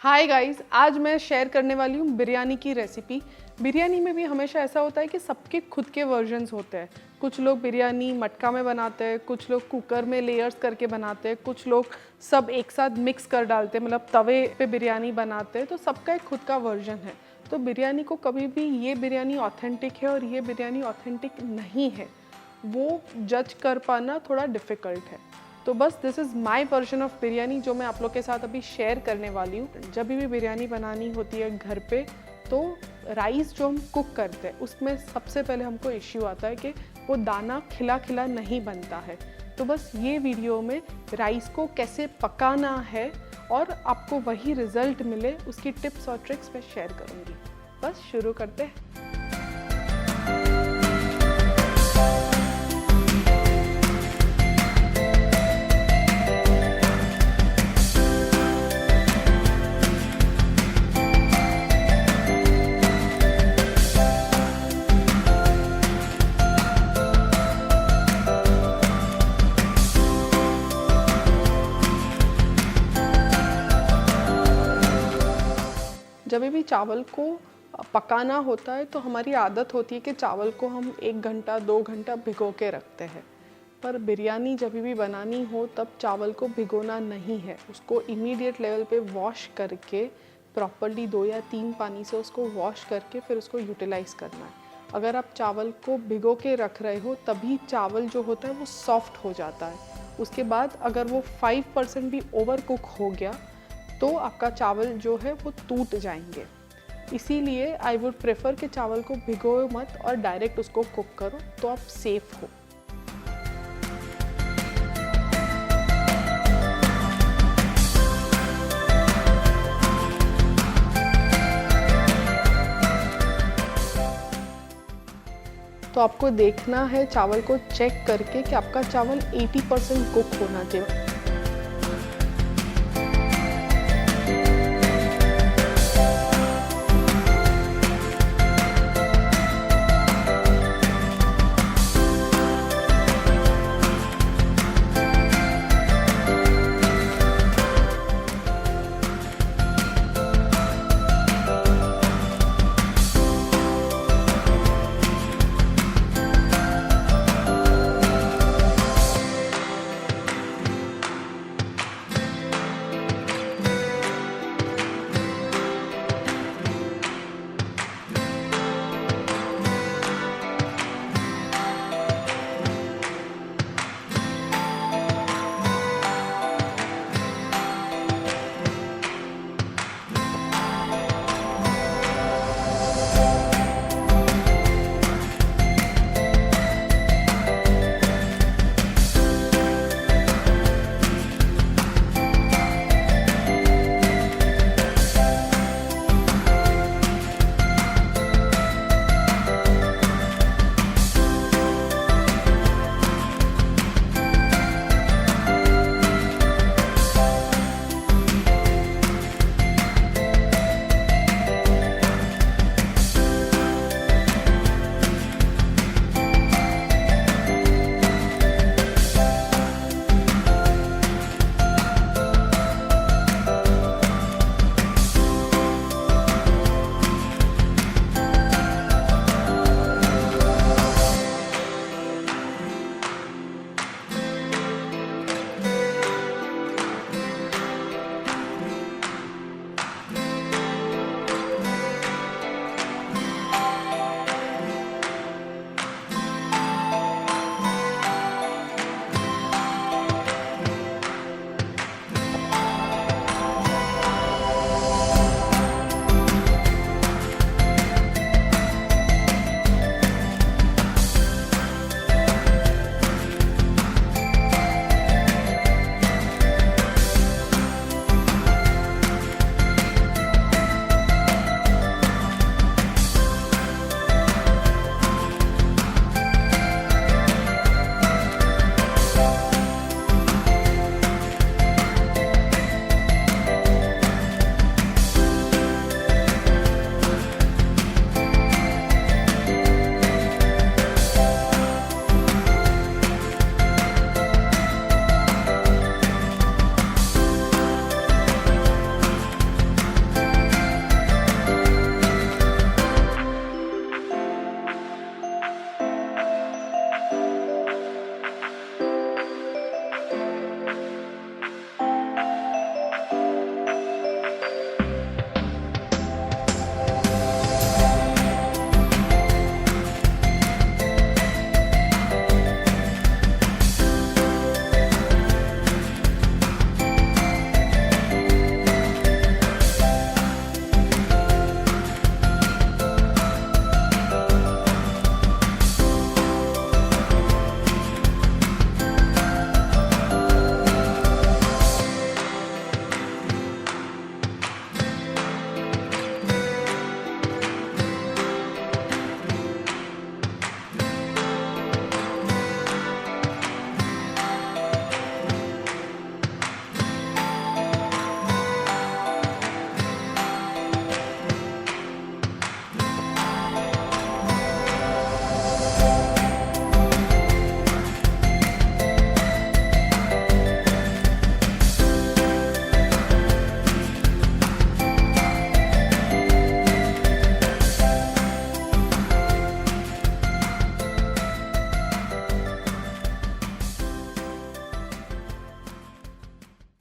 Hi guys, आज मैं share करने वाली हूँ बिरयानी की रेसिपी। बिरयानी में भी हमेशा ऐसा होता है कि सबके खुद के वर्जन्स होते हैं। कुछ लोग बिरयानी मटका में बनाते हैं, कुछ लोग कुकर में लेयर्स करके बनाते हैं, कुछ लोग सब एक साथ मिक्स कर डालते हैं, मतलब तवे पे बिरयानी बनाते हैं। तो सबका एक खुद का वर्जन है। तो बिरयानी को कभी भी ये बिरयानी ऑथेंटिक है और ये बिरयानी ऑथेंटिक नहीं है, वो जज कर पाना थोड़ा डिफ़िकल्ट है। तो बस this is my version of biryani जो मैं आप लोग के साथ अभी शेयर करने वाली हूँ। जब भी बिरयानी बनानी होती है घर पे, तो राइस जो हम कुक करते हैं उसमें सबसे पहले हमको इश्यू आता है कि वो दाना खिला खिला नहीं बनता है। तो बस ये वीडियो में राइस को कैसे पकाना है और आपको वही रिज़ल्ट मिले, उसकी टिप्स और ट्रिक्स मैं शेयर करूँगी। बस शुरू करते हैं। जब भी चावल को पकाना होता है तो हमारी आदत होती है कि चावल को हम 1 घंटा 2 घंटा भिगो के रखते हैं। पर बिरयानी जब भी बनानी हो तब चावल को भिगोना नहीं है, उसको इमीडिएट लेवल पे वॉश करके प्रॉपर्ली 2 या 3 पानी से उसको वॉश करके फिर उसको यूटिलाइज़ करना है। अगर आप चावल को भिगो के रख रहे हो तभी चावल जो होता है वो सॉफ्ट हो जाता है। उसके बाद अगर वो 5% भी ओवर कुक हो गया तो आपका चावल जो है वो टूट जाएंगे। इसीलिए आई वुड प्रेफर कि चावल को भिगोए मत और डायरेक्ट उसको कुक करो, तो आप सेफ हो। तो आपको देखना है चावल को चेक करके कि आपका चावल 80% कुक होना चाहिए।